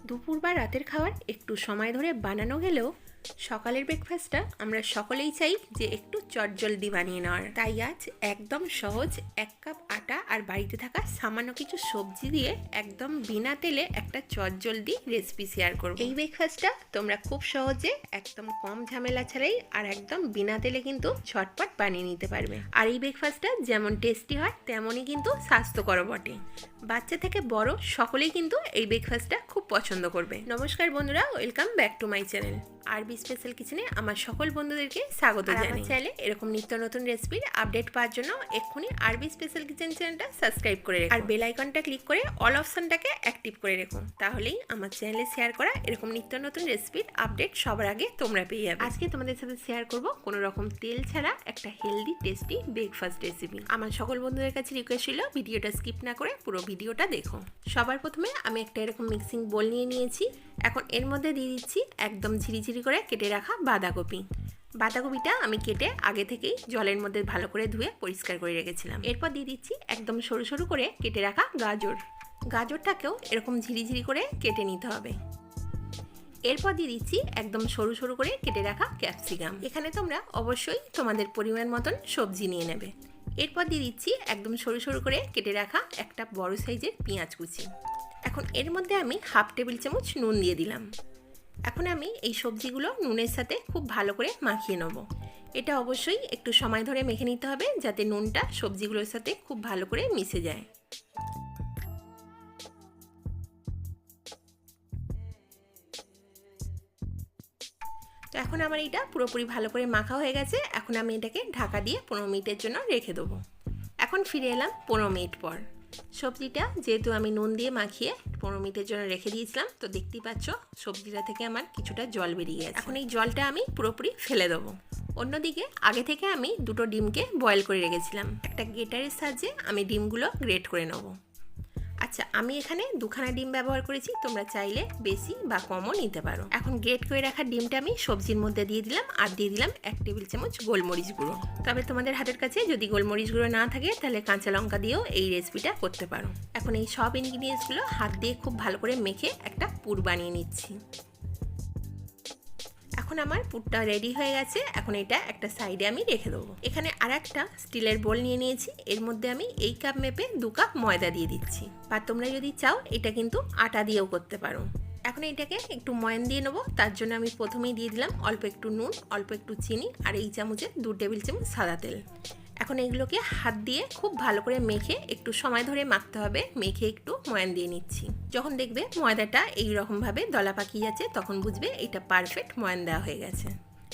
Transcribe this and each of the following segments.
দুপুর বা রাতের খাবার একটু সময় ধরে বানানো গেলেও সকালের ব্রেকফাস্টটা আমরা সকলেই চাই যে একটু চটজলদি বানিয়ে নেওয়ার। তাই আজ একদম সহজ 1 কাপ আটা আর বাড়িতে থাকা সামান্য কিছু সবজি দিয়ে একদম বিনা তেলে একটা চটজলদি রেসিপি শেয়ার করব। এই ব্রেকফাস্টটা তোমরা খুব সহজে একদম কম ঝামেলা ছাড়াই আর একদম বিনা তেলে কিন্তু ঝটপট বানিয়ে নিতে পারবে। আর এই ব্রেকফাস্টটা যেমন টেস্টি হয় তেমনই কিন্তু স্বাস্থ্যকর বটে। বাচ্চা থেকে বড় সকলেই কিন্তু এই ব্রেকফাস্টটা খুব পছন্দ করবে। নমস্কার বন্ধুরা, welcome back to my channel আরবি স্পেশাল কিচেনে আমার সকল বন্ধুদেরকে স্বাগত জানাই। আমার চ্যানেলে এরকম নিত্য নতুন রেসিপির আপডেট পাওয়ার জন্য এক্ষুনি আরবি স্পেশাল কিচেন চ্যানেলটা সাবস্ক্রাইব করে রেখো আর বেল আইকনটা ক্লিক করে অল অপশনটাকে অ্যাক্টিভ করে রেখো, তাহলেই আমার চ্যানেলে শেয়ার করা এরকম নিত্য নতুন রেসিপির আপডেট সবার আগে তোমরা পেয়ে যাবে। আজকে তোমাদের সাথে শেয়ার করব কোনো রকম তেল ছাড়া একটা হেলদি টেস্টি ব্রেকফাস্ট রেসিপি। আমার সকল বন্ধুদের কাছে রিকোয়েস্ট ছিল ভিডিওটা স্কিপ না করে পুরো ভিডিওটা দেখো। সবার প্রথমে আমি একটা এরকম মিক্সিং বোল নিয়ে নিয়েছি। এখন এর মধ্যে দিয়ে দিচ্ছি একদম ঝিরিঝিরি করে কেটে রাখা বাঁধাকপি। বাঁধাকপিটা আমি কেটে আগে থেকেই জলের মধ্যে ভালো করে ধুয়ে পরিষ্কার করে রেখেছিলাম। এরপর দিয়ে দিচ্ছি একদম সরু সরু করে কেটে রাখা গাজর। গাজরটাকেও এরকম ঝিরিঝিরি করে কেটে নিতে হবে। এরপর দিয়ে দিচ্ছি একদম সরু সরু করে কেটে রাখা ক্যাপসিকাম। এখানে তোমরা অবশ্যই তোমাদের পরিমাণ মতন সবজি নিয়ে নেবে। এরপর দিয়ে দিচ্ছি একদম সরু সরু করে কেটে রাখা একটা বড় সাইজের পেঁয়াজ কুচি। এখন এর মধ্যে আমি 1/2 টেবিল চামচ নুন দিয়ে দিলাম। এখন আমি এই সবজিগুলো নুনের সাথে খুব ভালো করে মাখিয়ে নেব। এটা অবশ্যই একটু সময় ধরে মেখে নিতে হবে যাতে নুনটা সবজিগুলোর সাথে খুব ভালো করে মিশে যায়। তো এখন আমার এটা পুরোপুরি ভালো করে মাখা হয়ে গেছে। এখন আমি এটাকে ঢাকা দিয়ে 15 মিনিটের জন্য রেখে দেবো। এখন ফিরে এলাম 15 মিনিট পর। সবজিটা যেহেতু আমি নুন দিয়ে মাখিয়ে 15 মিনিটের জন্য রেখে দিয়েছিলাম, তো দেখতেই পাচ্ছ সবজিটা থেকে আমার কিছুটা জল বেরিয়ে গেছে। এখন এই জলটা আমি পুরোপুরি ফেলে দেবো। অন্যদিকে আগে থেকে আমি 2টো ডিমকে বয়েল করে রেখেছিলাম। একটা গ্রেটারের সাহায্যে আমি ডিমগুলো গ্রেট করে নেব। আচ্ছা, আমি এখানে 2খানা ডিম ব্যবহার করেছি, তোমরা চাইলে বেশি বা কমও নিতে পারো। এখন গ্রেট করে রাখা ডিমটা আমি সবজির মধ্যে দিয়ে দিলাম আর দিয়ে দিলাম 1 টেবিল চামচ গোলমরিচ গুঁড়ো। তবে তোমাদের হাতের কাছে যদি গোলমরিচ গুঁড়ো না থাকে তাহলে কাঁচা লঙ্কা দিয়েও এই রেসিপিটা করতে পারো। এখন এই সব ইনগ্রিডিয়েন্টসগুলো হাত দিয়ে খুব ভালো করে মেখে একটা পুর বানিয়ে নিচ্ছি। এখন আমার পুরটা রেডি হয়ে গেছে। এখন এটা একটা সাইডে আমি রেখে দেবো। এখানে আর একটা স্টিলের বোল নিয়ে নিয়েছি। এর মধ্যে আমি এই কাপ মেপে 2 কাপ ময়দা দিয়ে দিচ্ছি। বা তোমরা যদি চাও এটা কিন্তু আটা দিয়েও করতে পারো। এখন এটাকে একটু ময়ান দিয়ে নেবো। তার জন্য আমি প্রথমেই দিয়ে দিলাম অল্প একটু নুন, অল্প একটু চিনি আর এই চামচে 2 টেবিল চামচ সাদা তেল। এখন এগুলোকে হাত দিয়ে খুব ভালো করে মেখে একটু সময় ধরে মাখতে হবে। মেখে একটু ময়ান দিয়ে নিচ্ছি। যখন দেখবে ময়দাটা এইরকমভাবে দলা পাকিয়ে যাচ্ছে তখন বুঝবে এটা পারফেক্ট ময়ান দেওয়া হয়ে গেছে।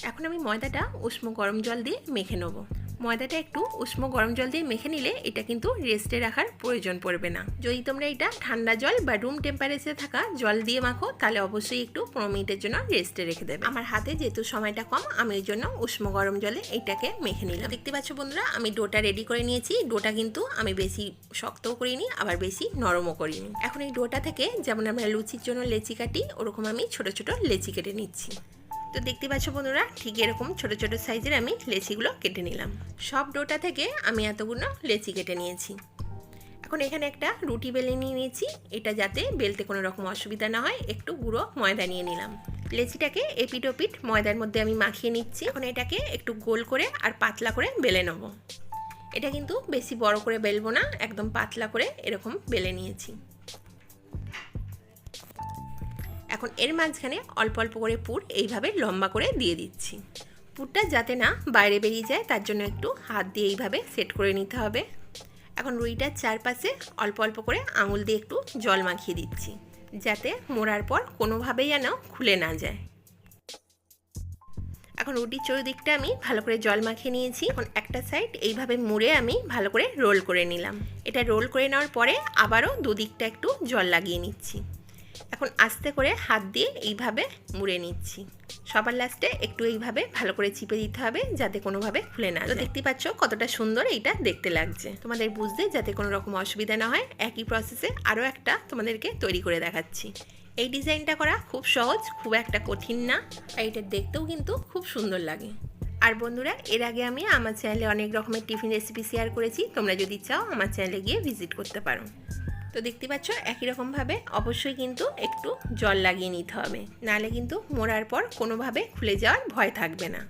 এখন আমি ময়দাটা উষ্ণ গরম জল দিয়ে মেখে নেবো। ময়দাটা একটু উষ্ণ গরম জল দিয়ে মেখে নিলে এটা কিন্তু রেস্টে রাখার প্রয়োজন পড়বে না। যদি তোমরা এটা ঠান্ডা জল বা রুম টেম্পারেচারে থাকা জল দিয়ে মাখো তাহলে অবশ্যই একটু 15 মিনিটের জন্য রেস্টে রেখে দেবে। আমার হাতে যেহেতু সময়টা কম আমি ওই জন্য উষ্ণ গরম জলে এইটাকে মেখে নিলাম। দেখতে পাচ্ছ বন্ধুরা, আমি ডোটা রেডি করে নিয়েছি। ডোটা কিন্তু আমি বেশি শক্তও করিনি আবার বেশি নরমও করিনি। এখন এই ডোটা থেকে যেমন আমরা লুচির জন্য লেচি কাটি ওরকম আমি ছোট ছোট লেচি কেটে নিচ্ছি। তো দেখতে পাচ্ছ বন্ধুরা, ঠিক এরকম ছোট ছোট সাইজের আমি লেচিগুলো কেটে নিলাম। সব ডোটা থেকে আমি এতগুলো লেচি কেটে নিয়েছি। এখন এখানে একটা রুটি বেলে নিয়ে নিয়েছি। এটা যাতে বেলতে কোনো রকম অসুবিধা না হয় একটু গুঁড়ো ময়দা নিয়ে নিলাম। লেচিটাকে এপিট ওপিট ময়দার মধ্যে আমি মাখিয়ে নিচ্ছি। এখন এটাকে একটু গোল করে আর পাতলা করে বেলে নেব। এটা কিন্তু বেশি বড় করে বেলবো না, একদম পাতলা করে এরকম বেলে নিয়েছি। এখন এর মাঝখানে অল্প অল্প করে পুর এইভাবে লম্বা করে দিয়ে দিচ্ছি। পুরটা যাতে না বাইরে বেরিয়ে যায় তার জন্য একটু হাত দিয়ে এইভাবে সেট করে নিতে হবে। এখন রুটিটার চারপাশে অল্প অল্প করে আঙুল দিয়ে একটু জল মাখিয়ে দিচ্ছি যাতে মোড়ার পর কোনোভাবেই যেন খুলে না যায়। এখন রুটির চতুর্দিকটা আমি ভালো করে জল মাখিয়ে নিয়েছি। এখন একটা সাইড এইভাবে মুড়ে আমি ভালো করে রোল করে নিলাম। এটা রোল করে নেওয়ার পরে আবারও দুদিকটা একটু জল লাগিয়ে নিচ্ছি। এখন আস্তে করে হাত দিয়ে এইভাবে মুড়ে নিচ্ছি। সবার লাস্টে একটু এইভাবে ভালো করে চিপে দিতে হবে যাতে কোনোভাবে খুলে না যায়। তো দেখতে পাচ্ছ কতটা সুন্দর এইটা দেখতে লাগছে। তোমাদের বুঝতে যাতে কোনো রকম অসুবিধা না হয় একই প্রসেসে আরও একটা তোমাদেরকে তৈরি করে দেখাচ্ছি। এই ডিজাইনটা করা খুব সহজ, খুব একটা কঠিন না, আর এটা দেখতেও কিন্তু খুব সুন্দর লাগে। আর বন্ধুরা, এর আগে আমি আমার চ্যানেলে অনেক রকমের টিফিন রেসিপি শেয়ার করেছি, তোমরা যদি চাও আমার চ্যানেলে গিয়ে ভিজিট করতে পারো। তো তো দেখতে পাচ্ছ একই রকমভাবে অবশ্যই কিন্তু একটু জল লাগিয়ে নিতে হবে, নাহলে কিন্তু মোড়ার পর কোনোভাবে খুলে যাওয়ার ভয় থাকবে না।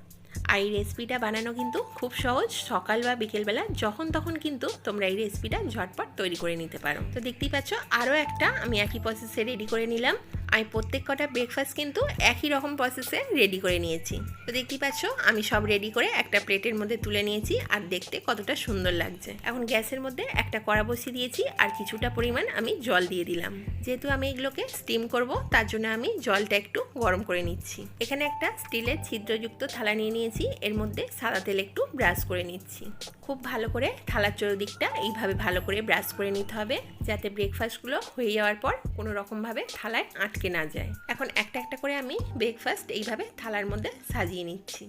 আর এই রেসিপিটা বানানো কিন্তু খুব সহজ, সকাল বা বিকেলবেলা যখন তখন কিন্তু তোমরা এই রেসিপিটা ঝটপট তৈরি করে নিতে পারো। তো দেখতেই পাচ্ছ আরও একটা আমি একই প্রসেসে রেডি করে নিলাম। আমি প্রত্যেক কটা ব্রেকফাস্ট কিন্তু একই রকম প্রসেসে রেডি করে নিয়েছি। তো দেখতেই পাচ্ছ আমি সব রেডি করে একটা প্লেটের মধ্যে তুলে নিয়েছি, আর দেখতে কতটা সুন্দর লাগছে। এখন গ্যাসের মধ্যে একটা কড়া বসিয়ে দিয়েছি, আর কিছুটা পরিমাণ আমি জল দিয়ে দিলাম। যেহেতু আমি এগুলোকে স্টিম করব, তার জন্য আমি জলটা একটু গরম করে নিচ্ছি। এখানে একটা স্টিলের ছিদ্রযুক্ত থালা নিয়ে নিয়েছি, এর মধ্যে সাদা তেল একটু ব্রাশ করে নিচ্ছি। খুব ভালো করে থালার চতুর্দিকটা এইভাবে ভালো করে ব্রাশ করে নিতে হবে, যাতে ব্রেকফাস্টগুলো হয়ে যাওয়ার পর কোনো রকমভাবে থালায় আটকে না যায়। এখন একটা একটা করে আমি ব্রেকফাস্ট এইভাবে থালার মধ্যে সাজিয়ে নিচ্ছি।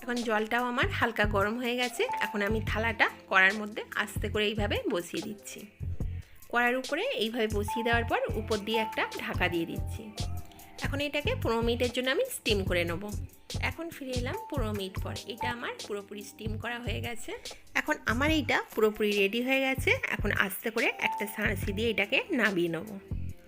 এখন জলটাও আমার হালকা গরম হয়ে গেছে। এখন আমি থালাটা কড়ার মধ্যে আস্তে করে এইভাবে বসিয়ে দিচ্ছি। কড়ার উপরে এইভাবে বসিয়ে দেওয়ার পর উপর দিয়ে একটা ঢাকা দিয়ে দিচ্ছি। এখন এটাকে 15 মিনিটের জন্য আমি স্টিম করে নেব। এখন ফিরে এলাম 15 মিনিট পর। এটা আমার পুরোপুরি স্টিম করা হয়ে গেছে। এখন আমার এইটা পুরোপুরি রেডি হয়ে গেছে। এখন আস্তে করে একটা ছাঁচি দিয়ে এটাকে নামিয়ে নেব।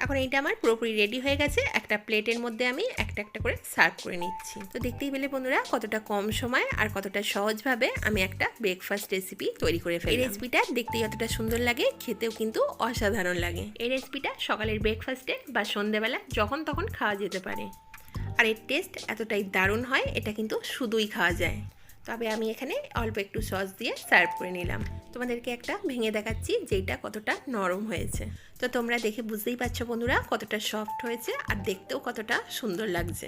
এখন এইটা আমার পুরোপুরি রেডি হয়ে গেছে। একটা প্লেটের মধ্যে আমি একটা একটা করে সার্ভ করে নিচ্ছি। তো দেখতেই পেলে বন্ধুরা কতটা কম সময় আর কতটা সহজভাবে আমি একটা ব্রেকফাস্ট রেসিপি তৈরি করে ফেলি। এই রেসিপিটা দেখতে যতটা সুন্দর লাগে, খেতেও কিন্তু অসাধারণ লাগে। এই রেসিপিটা সকালের ব্রেকফাস্টে বা সন্ধ্যেবেলা যখন তখন খাওয়া যেতে পারে। আর এর টেস্ট এতটাই দারুণ হয়, এটা কিন্তু শুধুই খাওয়া যায়। তবে আমি এখানে অল্প একটু সস দিয়ে সার্ভ করে নিলাম। তোমাদেরকে একটা ভেঙে দেখাচ্ছি যে এটা কতটা নরম হয়েছে। তো তোমরা দেখে বুঝতেই পারছো বন্ধুরা কতটা সফট হয়েছে, আর দেখতেও কতটা সুন্দর লাগছে।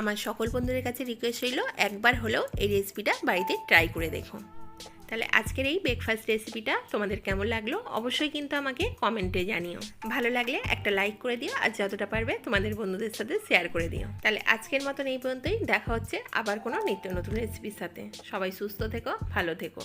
আমার সকল বন্ধুদের কাছে রিকোয়েস্ট রইল একবার হলেও এই রেসিপিটা বাড়িতে ট্রাই করে দেখো। তাহলে আজকের এই ব্রেকফাস্ট রেসিপিটা তোমাদের কেমন লাগলো অবশ্যই কিন্তু আমাকে কমেন্টে জানিও। ভালো লাগলে একটা লাইক করে দিও, আর যতটা পারবে তোমাদের বন্ধুদের সাথে শেয়ার করে দিও। তাহলে আজকের মতন এই পর্যন্তই। দেখা হচ্ছে আবার কোনো নিত্য নতুন রেসিপির সাথে। সবাই সুস্থ থেকো, ভালো থেকো।